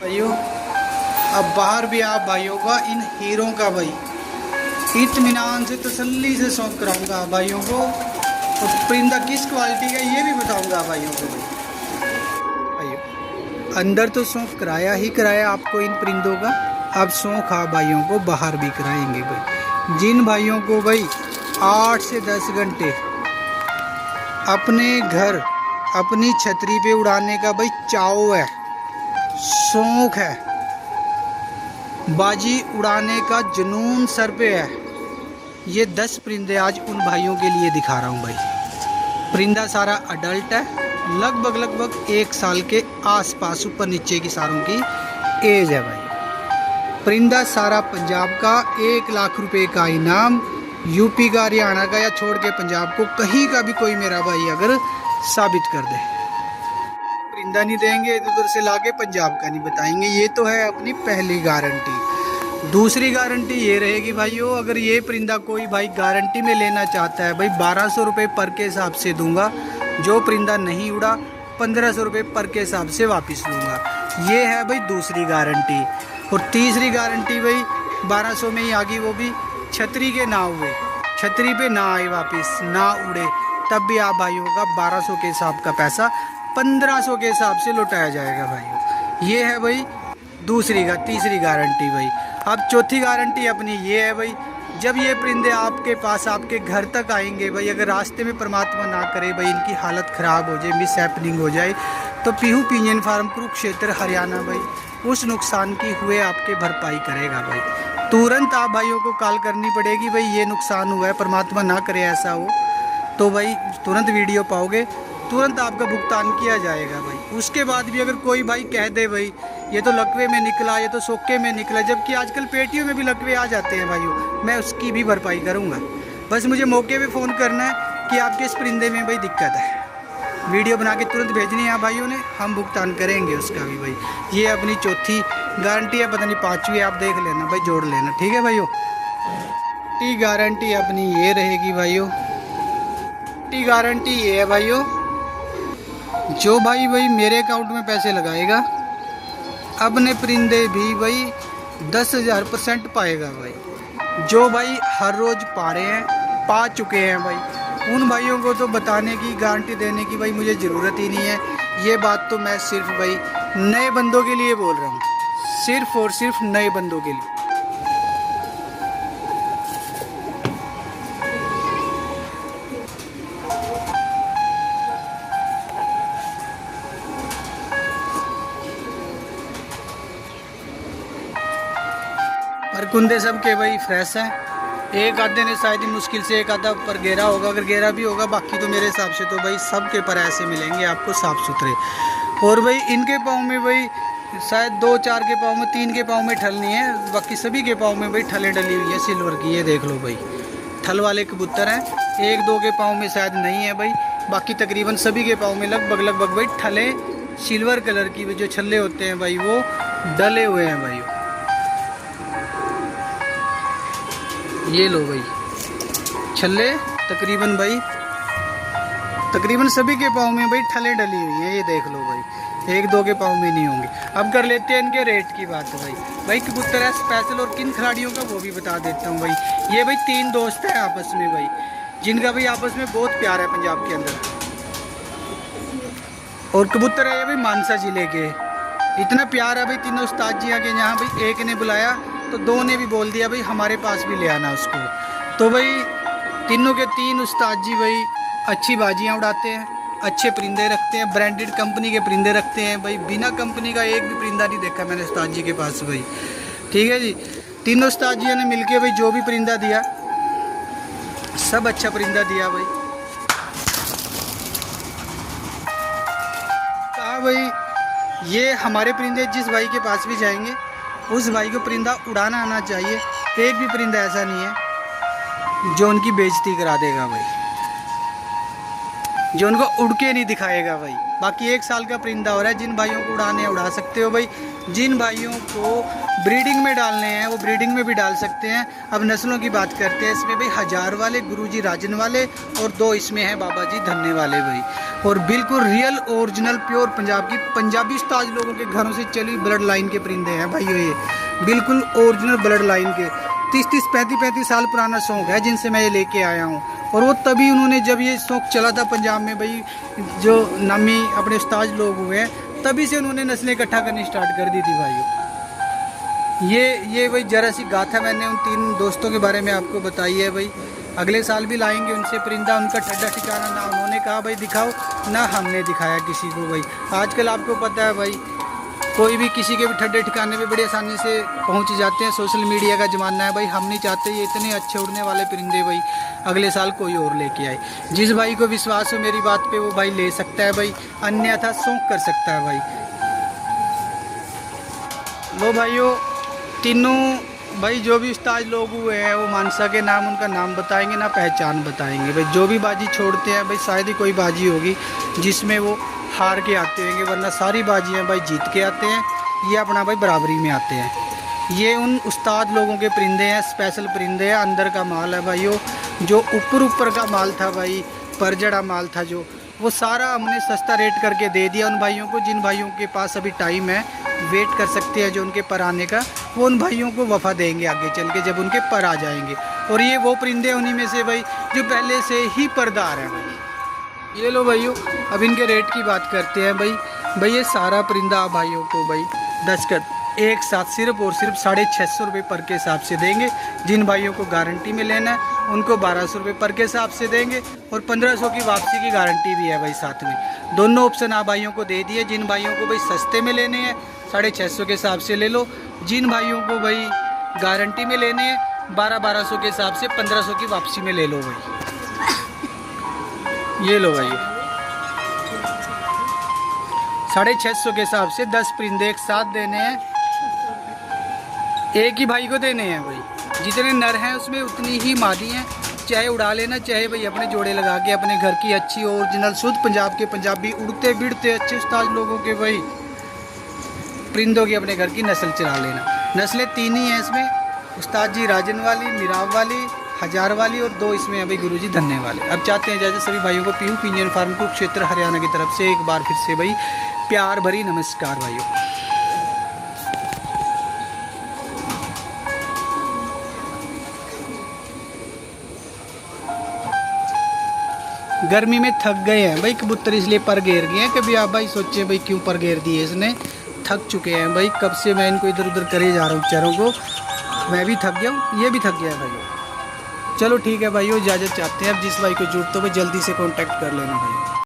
भाइयों अब बाहर भी आप भाइयों का इन हीरों का भाई इत्मीनान से तसल्ली से शौक कराऊंगा भाइयों को। और परिंदा किस क्वालिटी का ये भी बताऊंगा भाइयों को। भाइयों अंदर तो शौक कराया ही कराया आपको इन परिंदों का, अब शौक आप भाइयों को बाहर भी कराएंगे भाई। जिन भाइयों को भाई 8 से 10 घंटे अपने घर अपनी छतरी पे उड़ाने का भाई चाव है, शौक है, बाजी उड़ाने का जुनून सर पे है, ये 10 परिंदे आज उन भाइयों के लिए दिखा रहा हूँ भाई। परिंदा सारा अडल्ट है, लगभग 1 साल के आसपास, ऊपर नीचे की सारों की एज है भाई। परिंदा सारा पंजाब का 1 लाख रुपए का इनाम, यूपी का हरियाणा का या छोड़ के पंजाब को कहीं का भी कोई मेरा भाई अगर साबित कर दे, परिंदा नहीं देंगे, इधर से लाके पंजाब का नहीं बताएंगे। ये तो है अपनी पहली गारंटी। दूसरी गारंटी ये रहेगी भाइयों, अगर ये परिंदा कोई भाई गारंटी में लेना चाहता है भाई 1200 रुपये पर के हिसाब से दूंगा। जो परिंदा नहीं उड़ा 1500 रुपये पर के हिसाब से वापस लूँगा। ये है भाई दूसरी गारंटी। और तीसरी गारंटी भाई 1200 में ही आ गई, वो भी छतरी के ना हुए, छतरी पे ना आए वापस, ना उड़े, तब भी आप भाइयों का 1200 के हिसाब का पैसा 1500 के हिसाब से लौटाया जाएगा भाइयों। ये है भाई तीसरी गारंटी भाई। अब चौथी गारंटी अपनी ये है भाई, जब ये परिंदे आपके पास आपके घर तक आएंगे भाई, अगर रास्ते में परमात्मा ना करे भाई इनकी हालत ख़राब हो जाए, मिस हैपनिंग हो जाए, तो पीहू पिंजन फार्म कुरुक्षेत्र हरियाणा भाई उस नुकसान की हुए आपके भरपाई करेगा भाई। तुरंत आप भाइयों को कॉल करनी पड़ेगी भाई, ये नुकसान हुआ है, परमात्मा ना करे ऐसा हो, तो भाई तुरंत वीडियो पाओगे, तुरंत आपका भुगतान किया जाएगा भाई। उसके बाद भी अगर कोई भाई कह दे भाई ये तो लकवे में निकला, ये तो सोके में निकला, जबकि आजकल पेटियों में भी लकवे आ जाते हैं भाइयों, मैं उसकी भी भरपाई करूँगा। बस मुझे मौके पे फ़ोन करना है कि आपके इस परिंदे में भाई दिक्कत है, वीडियो बना के तुरंत भेजनी है भाइयों ने, हम भुगतान करेंगे उसका भी भाई। ये अपनी चौथी गारंटी है, पता नहीं 5वीं आप देख लेना भाई, जोड़ लेना, ठीक है भाइयों। टी गारंटी अपनी ये रहेगी भाइयों, टी गारंटी ये है भाइयों, जो भाई मेरे अकाउंट में पैसे लगाएगा अपने परिंदे भी भाई 10,000% पाएगा भाई। जो भाई हर रोज़ पा रहे हैं, पा चुके हैं भाई, उन भाइयों को तो बताने की गारंटी देने की भाई मुझे ज़रूरत ही नहीं है। ये बात तो मैं सिर्फ भाई नए बंदों के लिए बोल रहा हूँ, सिर्फ और सिर्फ नए बंदों के लिए। पर कुंदे सब के भाई फ्रेश हैं, एक आधे ने शायद ही मुश्किल से एक आधा पर गेरा होगा, अगर गेरा भी होगा, बाकी तो मेरे हिसाब से तो भाई सब के पर ऐसे मिलेंगे आपको साफ़ सुथरे। और भाई इनके पाँव में भाई शायद 2-4 के पाँव में, 3 के पाँव में ठल नहीं है, बाकी सभी के पाँव में भाई ठलें डली हुई है सिल्वर की, ये देख लो भाई, ठल वाले कबूतर हैं। 1-2 के पाँव में शायद नहीं है भाई, बाकी तकरीबन सभी के पाँव में लगभग भाई ठलें सिल्वर कलर की जो छल्ले होते हैं भाई वो डले हुए हैं भाई। ये लो भाई छल्ले तकरीबन सभी के पाँव में भाई ठलें डली हुई हैं, ये देख लो भाई, 1-2 के पाँव में नहीं होंगे। अब कर लेते हैं इनके रेट की बात भाई कबूतर है स्पेशल और किन खिलाड़ियों का वो भी बता देता हूँ भाई। ये भाई 3 दोस्त हैं आपस में भाई, जिनका भाई आपस में बहुत प्यार है पंजाब के अंदर। और कबूतर है ये भाई मानसा जिले के, इतना प्यार है भाई तीनों उस्ताद जी आके यहाँ भाई, एक ने बुलाया तो 2 ने भी बोल दिया भाई हमारे पास भी ले आना उसको। तो भाई तीनों के 3 उस्ताद जी भाई अच्छी बाजियाँ उड़ाते हैं, अच्छे परिंदे रखते हैं, ब्रांडेड कंपनी के परिंदे रखते हैं भाई, बिना कंपनी का एक भी परिंदा नहीं देखा मैंने उस्ताद जी के पास भाई, ठीक है जी। तीनों उस्ताद जी ने मिलके भाई जो भी परिंदा दिया सब अच्छा परिंदा दिया भाई। कहा भाई ये हमारे परिंदे जिस भाई के पास भी जाएंगे उस भाई को परिंदा उड़ाना आना चाहिए, एक भी परिंदा ऐसा नहीं है जो उनकी बेइज्जती करा देगा भाई, जो उनको उड़ के नहीं दिखाएगा भाई। बाकी 1 साल का परिंदा हो रहा है, जिन भाइयों को उड़ाने उड़ा सकते हो भाई, जिन भाइयों को ब्रीडिंग में डालने हैं वो ब्रीडिंग में भी डाल सकते हैं। अब नस्लों की बात करते हैं। इसमें भाई हजार वाले, गुरुजी राजन वाले, और 2 इसमें हैं बाबा जी धन्ने वाले भाई। और बिल्कुल रियल ओरिजिनल प्योर पंजाब की पंजाबी उस्ताद लोगों के घरों से चली ब्लड लाइन के परिंदे हैं भाई। ये बिल्कुल ओरिजिनल ब्लड लाइन के 30-30, 35-35 साल पुराना शौक है जिनसे मैं ये लेके आया हूँ। और वो तभी उन्होंने, जब ये शौक चला था पंजाब में भाई, जो नामी अपने उस्ताद लोग हुए हैं, तभी से उन्होंने नस्लें इकट्ठा करनी स्टार्ट कर दी थी भाइयों। ये भाई जरा सी गाथा मैंने उन 3 दोस्तों के बारे में आपको बताई है भाई। अगले साल भी लाएंगे उनसे परिंदा। उनका ठड्डा ठिकाना ना उन्होंने कहा भाई दिखाओ, ना हमने दिखाया किसी को भाई। आजकल आपको पता है भाई, कोई भी किसी के भी ठड्डे ठिकाने पे बड़ी आसानी से पहुंच जाते हैं। सोशल मीडिया का ज़माना है भाई। हम नहीं चाहते ये इतने अच्छे उड़ने वाले परिंदे भाई अगले साल कोई और लेके आए। जिस भाई को विश्वास हो मेरी बात पे वो भाई ले सकता है भाई, अन्यथा शौक कर सकता है भाई। लो भाइयों, तीनों भाई जो भी उस्ताद लोग हुए हैं वो मानसा के नाम, उनका नाम बताएंगे ना पहचान बताएंगे भाई। जो भी बाजी छोड़ते हैं भाई, शायद ही कोई बाजी होगी जिसमें वो हार के आते होंगे, वरना सारी बाजियाँ भाई जीत के आते हैं। ये अपना भाई बराबरी में आते हैं। ये उन उस्ताद लोगों के परिंदे हैं, स्पेशल परिंदे हैं। अंदर का माल है भाइयों, जो ऊपर का माल था भाई, परजड़ा माल था जो, वो सारा हमने सस्ता रेट करके दे दिया उन भाइयों को। जिन भाइयों के पास अभी टाइम है, वेट कर सकते हैं जो उनके पर आने का, वो उन भाइयों को वफ़ा देंगे आगे चल के जब उनके पर आ जाएंगे। और ये वो परिंदे उन्हीं में से भाई जो पहले से ही परदार हैं भाई। ये लो भाइयों, अब इनके रेट की बात करते हैं भाई। ये सारा परिंदा भाइयों को भाई 10 का एक साथ सिर्फ और सिर्फ 650 रुपये पर के हिसाब से देंगे। जिन भाइयों को गारंटी में लेना है उनको 1200 रुपये पर के हिसाब से देंगे, और 1500 की वापसी की गारंटी भी है भाई साथ में। दोनों ऑप्शन आप भाइयों को दे दिए। जिन भाइयों को भाई सस्ते में लेने हैं 650 के हिसाब से ले लो। जिन भाइयों को भाई गारंटी में लेने हैं 1200 के हिसाब से 1500 की वापसी में ले लो भाई। ये लो भाई 650 के हिसाब से 10 परिंदे एक साथ देने हैं। एक ही भाई को देने हैं भाई। जितने नर हैं उसमें उतनी ही मादी हैं। चाहे उड़ा लेना, चाहे भाई अपने जोड़े लगा के अपने घर की अच्छी ओरिजिनल शुद्ध पंजाब के पंजाबी उड़ते बिड़ते अच्छे उस्ताद लोगों के भाई परिंदों की अपने घर की नस्ल चला लेना। नस्लें 3 ही हैं इसमें, उस्ताद जी राजन वाली, मिराब वाली, हजार वाली, और 2 इसमें हैं भाई गुरुजी धन्ने वाले। अब चाहते हैं जैसे सभी भाइयों को पीहू पिंजन फार्म कुरुक्षेत्र हरियाणा की तरफ से एक बार फिर से भाई प्यार भरी नमस्कार भाइयों। गर्मी में थक गए हैं भाई कबूतर, इसलिए पर घेर गए हैं। कभी आप भाई सोचे भाई क्यों पर घेर दिए इसने, थक चुके हैं भाई। कब से मैं इनको इधर उधर करे जा रहा हूँ बेचारों को। मैं भी थक गया हूँ, ये भी थक गया है भाई। चलो ठीक है भाइयों, इजाज़त चाहते हैं। अब जिस भाई को जरूरत हो भाई जल्दी से कांटेक्ट कर लेना भाई।